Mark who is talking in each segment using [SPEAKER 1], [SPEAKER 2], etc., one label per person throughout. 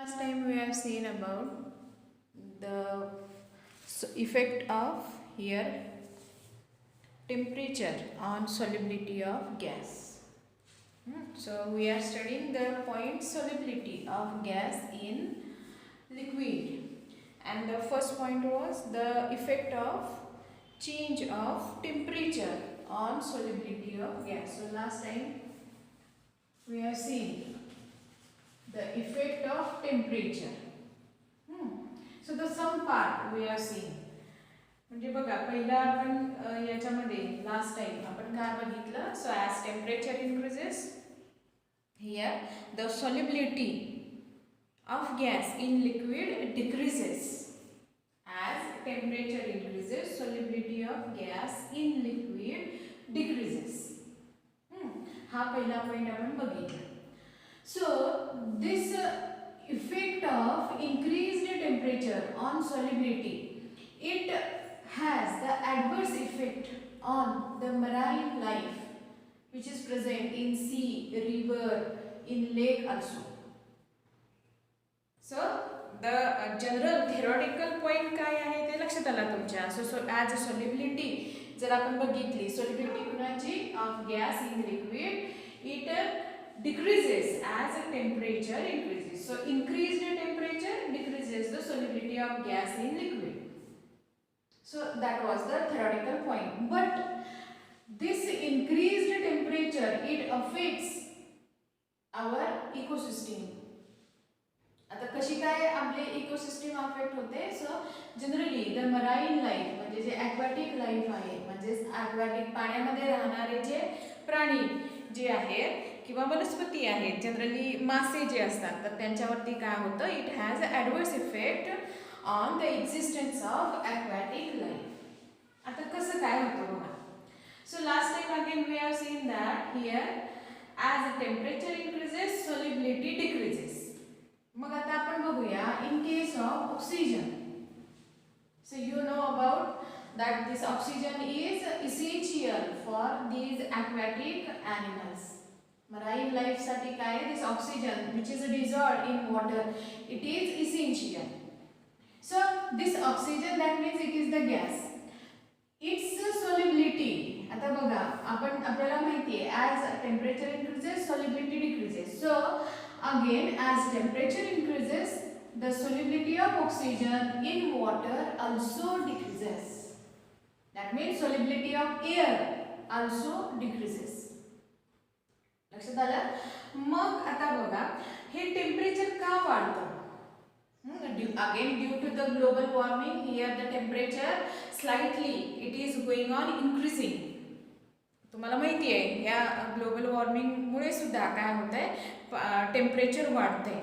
[SPEAKER 1] Last time we have seen about the effect of here temperature on solubility of gas. So we are studying the point solubility of gas in liquid, and the first point was the effect of change of temperature on solubility of gas. So last time we have seen the effect of temperature. So the some part we have seen. म्हणजे बघा पहिला आपण याच्यामध्ये last time आपण काय बघितलं. So as temperature increases here the solubility of gas in liquid decreases. As temperature increases solubility of gas in liquid decreases. हा पहिला पॉइंट आपण बघितला. So this effect of increased temperature on solubility, it has the adverse effect on the marine life which is present in sea, river, in lake also. So the general theoretical point काय आहे ते लक्षात आला तुमच्या. So as a solubility जर आपण बघितली solubility कुणाची of gas in liquid, it decreases as the temperature increases. So increased temperature decreases the solubility of gas in liquid. So that was the theoretical point. But this increased temperature, it affects our ecosystem. आता कशी काय आपले ecosystem affect होते. So generally the marine life म्हणजे जे aquatic life आहे, म्हणजे aquatic पाण्यामध्ये राहणारे जे प्राणी जे आहेत किंवा वनस्पती आहेत, जनरली मासे जे असतात, तर त्यांच्यावरती काय होतं, it has a adverse effect on the existence of aquatic life. आता कसं काय होतं बघा. So last time again we have seen that here as a temperature increases solubility decreases. मग आता आपण बघूया in case of oxygen. So you know about that this oxygen is essential for these aquatic animals. Marine life साठी काय आहे, this oxygen which is dissolved in water, it is essential. So this oxygen, that means it is the gas. Its solubility, आता बघा आपण आपल्याला माहिती आहे as temperature increases solubility decreases. So again as temperature increases the solubility of oxygen in water also decreases. That means solubility of air also decreases. लक्षात आलं. मग आता बघा हे टेम्परेचर का वाढतं. Again due to the global warming, here the temperature slightly it is going on increasing. तुम्हाला माहिती आहे या ग्लोबल वॉर्मिंग मुळे सुद्धा काय होतंय, टेम्परेचर वाढतंय.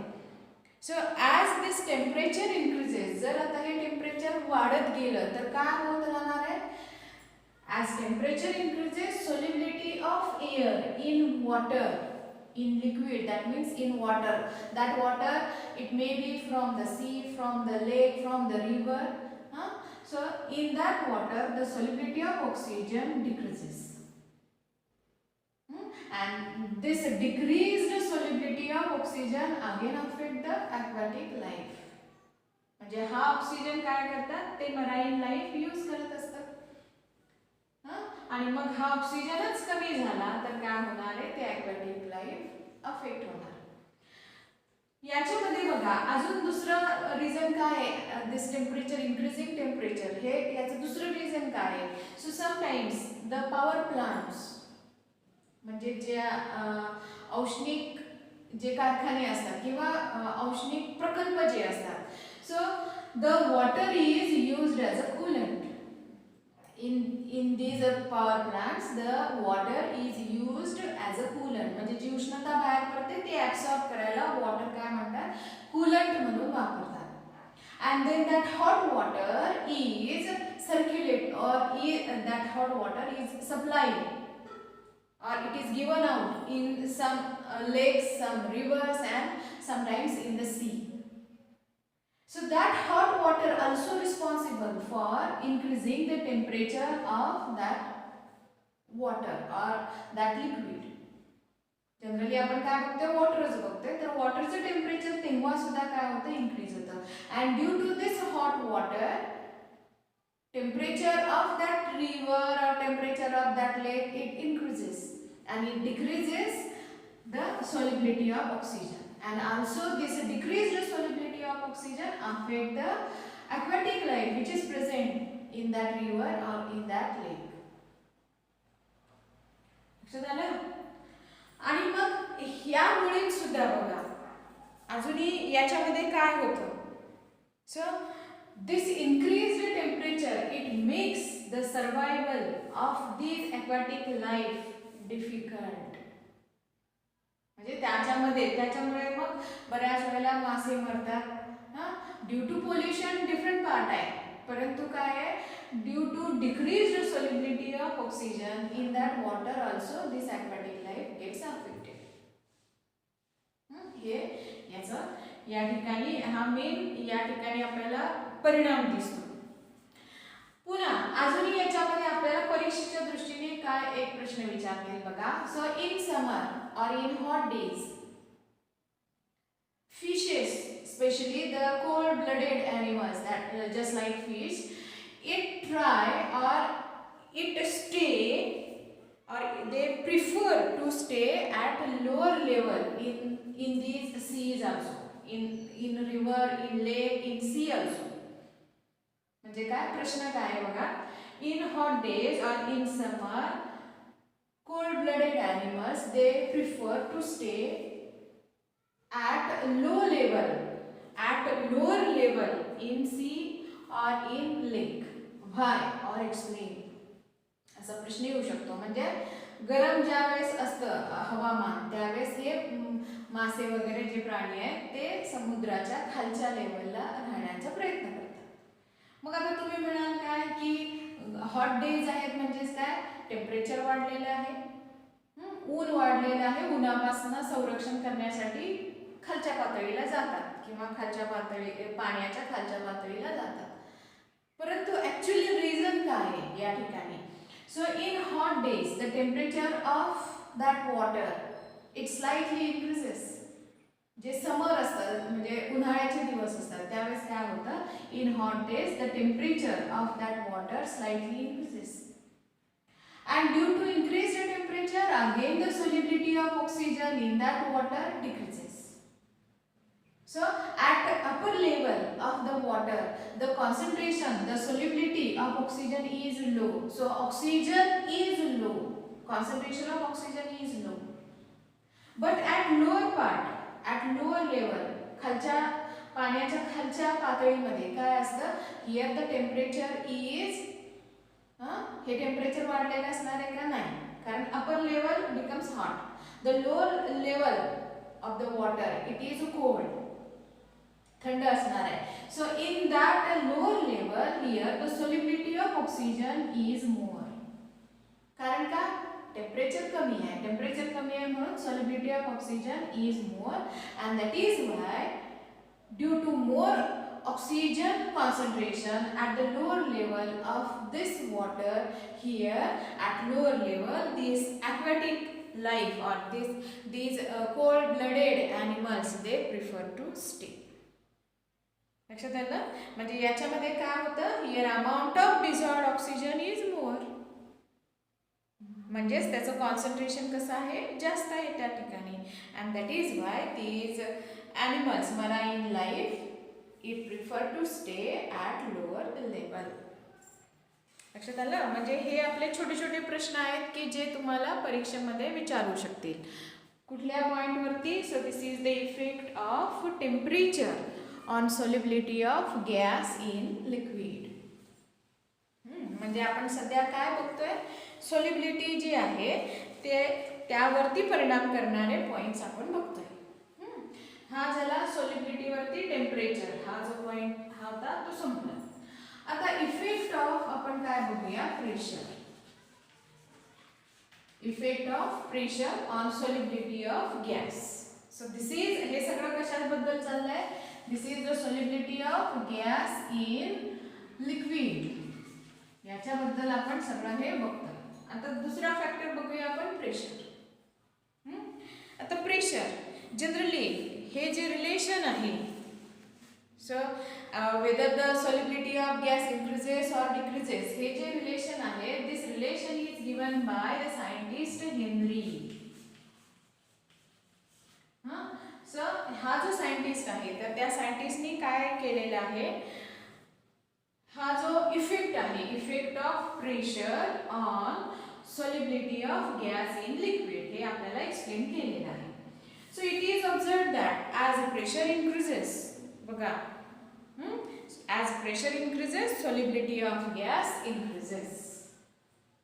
[SPEAKER 1] So as this temperature increases, जर आता हे टेम्परेचर वाढत गेलं तर काय होत राहणार आहे. As temperature increases, solubility of air in water, in liquid, that means in water. That water, it may be from the sea, from the lake, from the river. So in that water, the solubility of oxygen decreases. And this decreased solubility of oxygen again affect the aquatic life. म्हणजे हा oxygen काय करतात, ते marine life use करत असतात. आणि मग हा ऑक्सिजनच कमी झाला तर काय होणार आहे, ते ॲक्वॅटिक लाईफ अफेक्ट होणार. याच्यामध्ये बघा अजून दुसरं रिझन काय आहे, दिस टेम्परेचर इन्क्रीजिंग टेम्परेचर, हे याचं दुसरं रिझन काय आहे. So sometimes the power plants म्हणजे जे औष्णिक जे कारखाने असतात किंवा औष्णिक प्रकल्प जे असतात, so the water is used as a coolant. In these power plants, the water is used as a coolant. म्हणजे जी उष्णता बाहेर पडते ते ॲब्सॉर्ब करायला वॉटर काय म्हणतात, कूलंट म्हणून वापरतात. And then that hot water is circulate or that hot water is supplied or it is given out in some lakes, some rivers and sometimes in the sea. So that hot water also responsible for increasing the temperature of that water or that liquid. Generally आपण काय बघतोय, वॉटरच बघतोय. तर वॉटरचं temperature तेव्हा सुद्धा काय होतं, increase होतं. And due to this hot water, temperature of that river or temperature of that lake, it increases and it decreases the solubility of oxygen, and also this decreased solubility of oxygen affect the aquatic life which is present in that river or in that lake. लक्षात आलं? आणि मग ह्यामुळे सुद्धा बघा अजूनही याच्यामध्ये काय होतं, सो this increased temperature, it makes the survival of these aquatic life difficult. म्हणजे त्याच्यामुळे मग बऱ्याच वेळेला मासे मरतात. Due to pollution different part आहे, परंतु काय आहे, due to decreased solubility of oxygen in that water also this aquatic life gets affected. हे याचं या ठिकाणी हा मेन या ठिकाणी आपल्याला परिणाम दिसतो. पुन्हा अजूनही याच्यामध्ये आपल्याला परीक्षेच्या दृष्टीने काय एक प्रश्न विचारतील बघा. सो इन समर और इन hot days, fishes, especially the cold-blooded animals that just like fish, it try or it stay or they prefer to stay at lower level in these seas also, in river, in lake, in sea also. म्हणजे काय प्रश्न काय आहे बघा, इन hot days और in summer cold-blooded animals they prefer to stay at low level, at lower level in sea or in lake. Why or explain? असा प्रश्न येऊ शकतो. म्हणजे गरम ज्या वेळेस असतं हवामान त्यावेळेस हे मासे वगैरे जे प्राणी आहेत ते समुद्राच्या खालच्या लेवलला राहण्याचा प्रयत्न करतात. मग आता तुम्ही म्हणाल काय की हॉट डेज आहेत म्हणजेच काय, टेम्परेचर वाढलेलं आहे, ऊन वाढलेलं आहे, उन्हापासून संरक्षण करण्यासाठी खालच्या पातळीला जातात किंवा खालच्या पाण्याच्या खालच्या पातळीला जातात. परंतु ऍक्च्युअली रिझन काय आहे या ठिकाणी, so in hot days the temperature of that water it slightly increases. जे समर असतात म्हणजे उन्हाळ्याचे दिवस असतात त्यावेळेस काय होतं, in hot days the temperature of that water slightly increases. And due to increased temperature, again the solubility of oxygen in that water decreases. So at upper level of the water, the concentration, the solubility of oxygen is low. So oxygen is low. Concentration of oxygen is low. But at lower part, at lower level, खालच्या पाण्याच्या खालच्या पातळीमध्ये काय असतं, here the temperature is हे temperature वाढलेलं असणार आहे का, नाही, कारण upper level becomes hot, the lower level of the water it is cold, थंड असणार आहे. So in that lower level here the solubility of oxygen is more. कारण का, टेम्परेचर कमी आहे, टेम्परेचर कमी आहे म्हणून solubility of oxygen is more, and that is why due to more oxygen concentration at the lower level of this water, here at lower level these aquatic life or these cold-blooded animals they prefer to stay. लक्षात आलं? म्हणजे याच्यामध्ये काय होतं, here amount of dissolved oxygen is more. म्हणजेच त्याचं concentration कसं आहे, जास्त आहे त्या ठिकाणी, and that is why these animals marine life it prefer to stay at lower level. लक्षात आलं? म्हणजे हे आपले छोटे छोटे प्रश्न आहेत की जे तुम्हाला परीक्षेमध्ये विचारू शकतील. कुठल्या पॉइंटवरती, so this is the effect of temperature on solubility of gas in liquid. म्हणजे आपण सध्या काय बघतोय, सोल्युबिलिटी जी आहे ते त्यावरती परिणाम करणारे पॉइंट्स आपण बघतोय. हा झाला सोल्युबिलिटीवरती टेम्परेचर, हा जो पॉइंट हा होता तो संपला. आता इफेक्ट ऑफ आपण काय बघूया, pressure. Effect of pressure on solubility of gas. So this is, हे सगळं कशाबद्दल चाललंय, this is the solubility of gas in liquid, याच्याबद्दल आपण सगळं हे बघतोय. आता दुसरा फॅक्टर बघूया आपण, प्रेशर. आता प्रेशर जनरली हे जे रिलेशन आहे, so whether the solubility of gas increases or decreases, हे जे रिलेशन आहे, this relation is given by the scientist Henry. So हा जो सायंटिस्ट आहे, तर त्या सायंटिस्टनी काय केलेलं आहे, हा जो इफेक्ट आहे, effect of pressure on solubility of gas in liquid, हे आपल्याला एक्सप्लेन केलेलं आहे. So it is observed that as pressure increases, बघा, as pressure increases solubility of gas increases,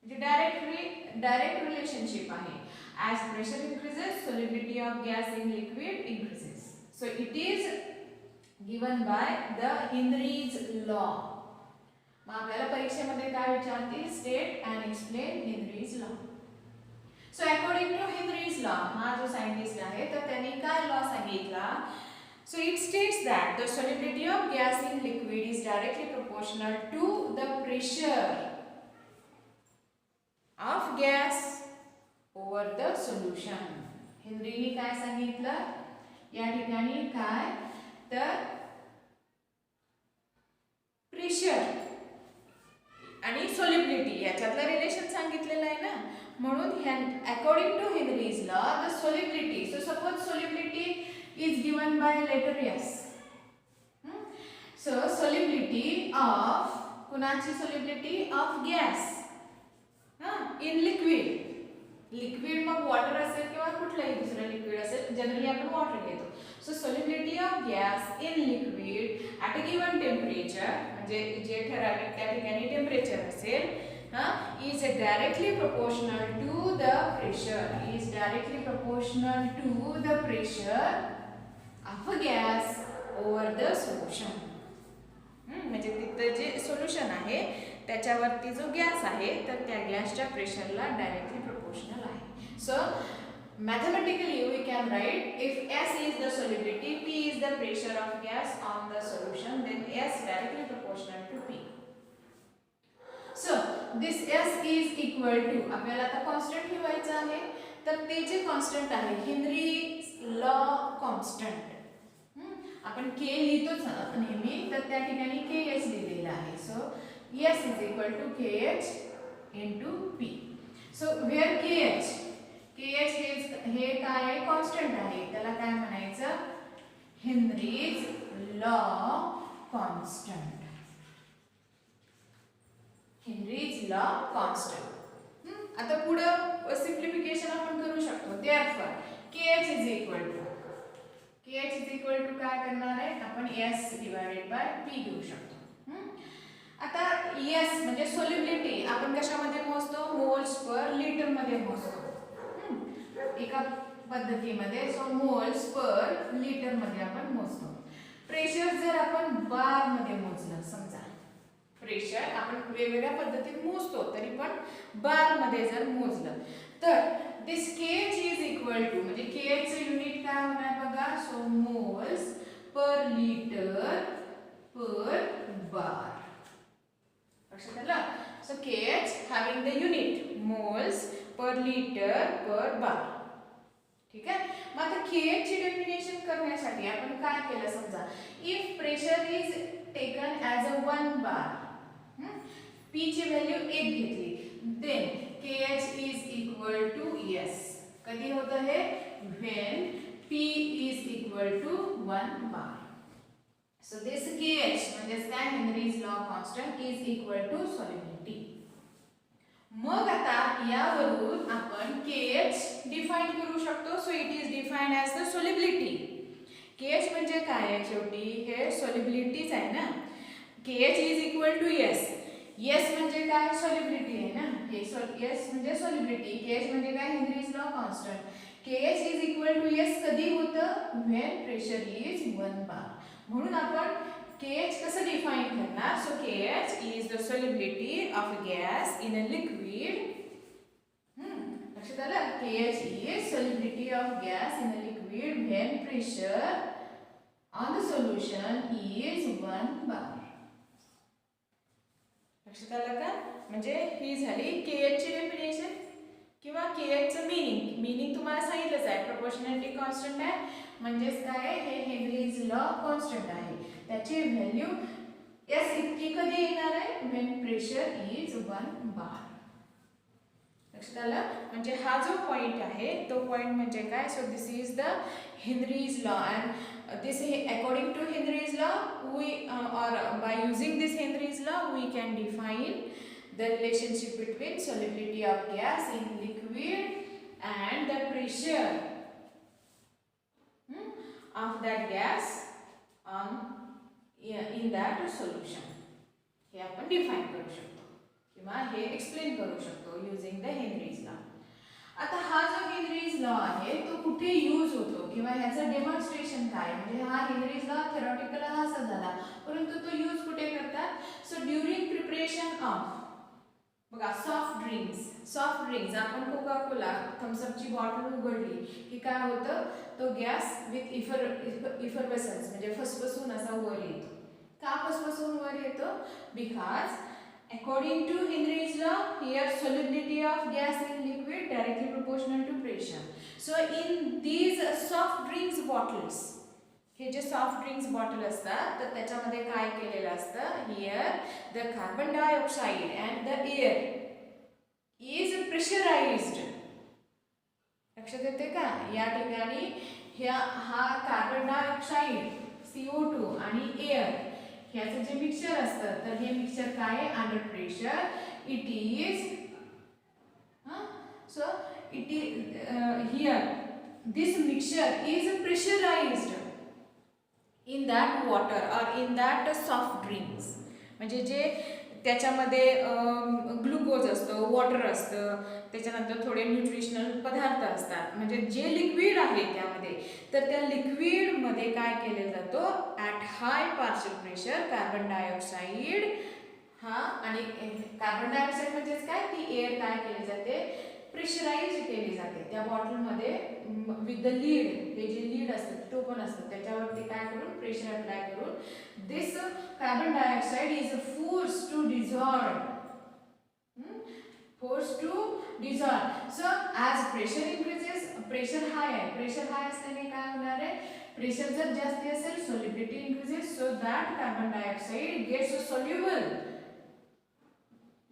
[SPEAKER 1] म्हणजे डायरेक्ट रिलेशनशिप आहे. As pressure increases solubility of gas in liquid increases. So it is given by the Henry's law. मग आपल्याला परीक्षेमध्ये काय विचारतील, state and explain Henry's law. So according to Henry's law, हा जो scientist आहे तर त्यांनी काय लॉ सांगितला, so it states that the solubility of gas in liquid is directly proportional to the pressure of gas over the solution. हेनरीने काय सांगितलं या ठिकाणी, काय तर प्रेशर आणि सॉल्युबिलिटी याच्यातलं रिलेशन सांगितलेलं आहे ना, म्हणून according to Henry's law the solubility, so suppose solubility is given by letter S. So solubility of, कुणाची solubility of gas in liquid, liquid मग वॉटर असेल किंवा कुठलंही दुसरं लिक्विड असेल, जनरली आपण वॉटर घेतो. So solubility of gas in liquid at a given temperature, म्हणजे जे ठराविक त्या ठिकाणी टेम्परेचर असेल, is directly proportional to the pressure, is directly proportional to the pressure of gas over the solution. म्हणजे तिथं जे सोल्युशन आहे त्याच्यावरती जो गॅस आहे तर त्या गॅसच्या प्रेशरला डायरेक्टली प्रोपोर्शनल आहे. सो mathematically we can write, if S is the solubility, P is the pressure of gas on the solution, then S directly proportional to P. So this S is equal to, आपल्याला आता constant ठेवायचं आहे, तर ते जे constant आहे Henry law constant, आपण K लिहितोच नेहमी, तर त्या ठिकाणी KH लिहिलेला आहे. सो S is equal to KH into P. So where KH हे काय आहे, कॉन्स्टंट आहे, त्याला काय म्हणायचं, Henry's law constant, Henry's law constant. आता पुढं सिम्प्लिफिकेशन आपण करू शकतो. Therefore KH is equal to काय करणार आहे आपण, S डिवाइडेड बाय P घेऊ शकतो. आता S म्हणजे सॉल्युबिलिटी आपण कशामध्ये मोजतो, मोल्स पर लिटर मध्ये मोजतो एका पद्धतीमध्ये. सो मोल्स पर लिटर मध्ये आपण मोजतो. प्रेशर जर आपण बार मध्ये मोजलं, समजा प्रेशर आपण वेगवेगळ्या पद्धतीने मोजतो, तरी पण बार मध्ये जर मोजलं तर this KH is equal to, म्हणजे KH चे युनिट काय होणार बघा, सो मोल्स पर लिटर पर बार. लक्षात आलं. सो KH having the unit moles per liter per bar. ठीक आहे. मग आता KH ची डेफिनेशन करण्यासाठी आपण काय केलं, समजा if pressure is taken as a 1 bar, P ची व्हॅल्यू 1 घेतली, then KH is equal to S. कधी होतं हे, when P is equal to 1 bar. So this KH म्हणजे काय, Henry's law constant is equal to solubility. मग आता यावरून आपण KH डिफाइन करू शकतो. So it is defined as the solubility. KH म्हणजे काय आहे, शेवटी हे सॉल्युबिलिटीच आहे ना. KH is equal to S. S म्हणजे काय, सॉल्युबिलिटी आहे ना, हे S म्हणजे सॉल्युबिलिटी, KH म्हणजे काय, Henry's law constant. KH is equal to S कधी होतं, व्हेन प्रेशर इज 1 bar. म्हणून आपण KH कसं डिफाइन करणार, सो KH is the solubility of gas in a liquid. लक्षात आलं, KH is solubility of gas in a liquid when pressure on the solution is 1 bar. लक्षात आलं का, म्हणजे ही झाली KH ची डेफिनेशन. किंवा Kfचं मीनिंग तुम्हाला सांगितलंच आहे. प्रोपोर्शनॅलिटी कॉन्स्टंट आहे म्हणजेच काय आहे, हे हेनरीज लॉ कॉन्स्टंट आहे. त्याची व्हॅल्यू S इतकी कधी येणार आहे, व्हेन प्रेशर इज 1 बार. लक्षात आलं. म्हणजे हा जो पॉइंट आहे तो पॉइंट म्हणजे काय, so this is the Henry's law and this according to Henry's law we or by using this Henry's law we can define the relationship between solubility of gas in liquid and the pressure of that gas in that solution. हे आपण define करू शकतो किंवा हे explain करू शकतो using the Henry's law. आता हा जो Henry's law आहे तो कुठे यूज होतो किंवा ह्याचं डेमॉन्स्ट्रेशन काय, म्हणजे हा हेनरीज लॉ थेरॉटिकल असा झाला परंतु तो यूज कुठे करतात, सो ड्युरिंग प्रिपरेशन ऑफ बघा सॉफ्ट ड्रिंक्स आपण कोका कोला थम्सअपची बॉटल उघडली की काय होतं, तो गॅस विथ इफरवेसन्स म्हणजे फसफसून असा वर येतो. का फसफसून वर येतो, because according to Henry's law here solubility of gas in liquid directly proportional to pressure. So in these soft drinks bottles, हे जे सॉफ्ट ड्रिंक्स बॉटल असतात तर त्याच्यामध्ये काय केलेलं असतं, here the carbon dioxide and the air is pressurised. लक्षात येते का, या ठिकाणी हा कार्बन डायऑक्साइड CO2 आणि एअर ह्याचं जे मिक्सचर असतं तर हे मिक्सचर काय आहे, under pressure it is so it is here this mixture is pressurised in that water or in that soft drinks. म्हणजे जे त्याच्यामध्ये ग्लुकोज असतं, वॉटर असतं, त्याच्यानंतर थोडे न्यूट्रिशनल पदार्थ असतात, म्हणजे जे लिक्विड आहे त्यामध्ये, तर त्या लिक्विडमध्ये काय केलं जातं, at hi partial pressure carbon dioxide आणि कार्बन डायऑक्साइड म्हणजेच काय, ती एअर काय केली जाते, प्रेशराइज केली जाते त्या बॉटलमध्ये विथ द लीड. हे जे लीड असतं तो पण असतं त्याच्यावरती काय करून प्रेशर अप्लाय करून this carbon dioxide is force to dissolve. So as pressure increases, pressure high आहे, प्रेशर हाय असल्याने काय होणार आहे, प्रेशर जर जास्ती असेल solubility increases, so that carbon dioxide gets soluble,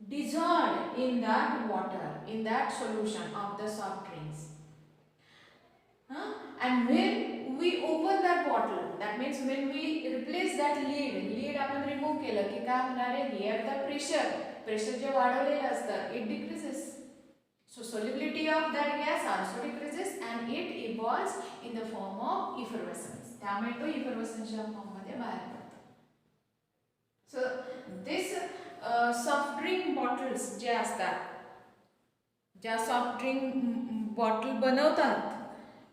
[SPEAKER 1] dissolved in that water, in that solution of the soft drinks. And when we open that bottle, that means when we replace that lid आपण remove केलं की काय होणार आहे, here the pressure जे वाढवलेलं असतं it decreases. So solubility of that gas also decreases and it evolves in the form of effervescence. त्यामुळे तो effervescence form मध्ये बाहेर पडतो. So this soft drink bottles जे असतात, ज्या सॉफ्ट ड्रिंक बॉटल बनवतात,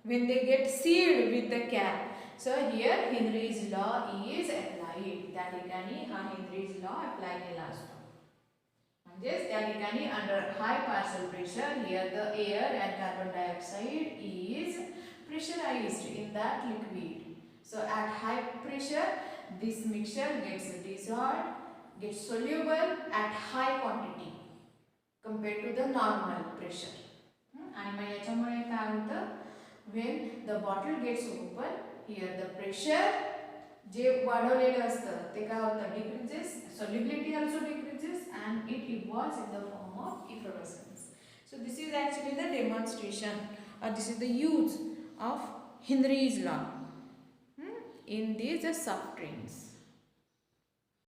[SPEAKER 1] when they get sealed with the cap, so here Henry's law is applied. त्या ठिकाणी हा Henry's law apply केला असतो. म्हणजेच त्या ठिकाणी under high partial pressure here the air and carbon dioxide is pressurized in that liquid. So at high pressure this mixture gets dissolved, gets soluble at high quantity compared to the normal pressure. आणि मग याच्यामुळे काय होतं, when the bottle gets open here the pressure जे वाढवलेलं असतं ते काय होतं, decreases, solubility also decreases and it evolves in the form of effervescence. So this is actually the demonstration or this is the use of Henry's law in these soft drinks.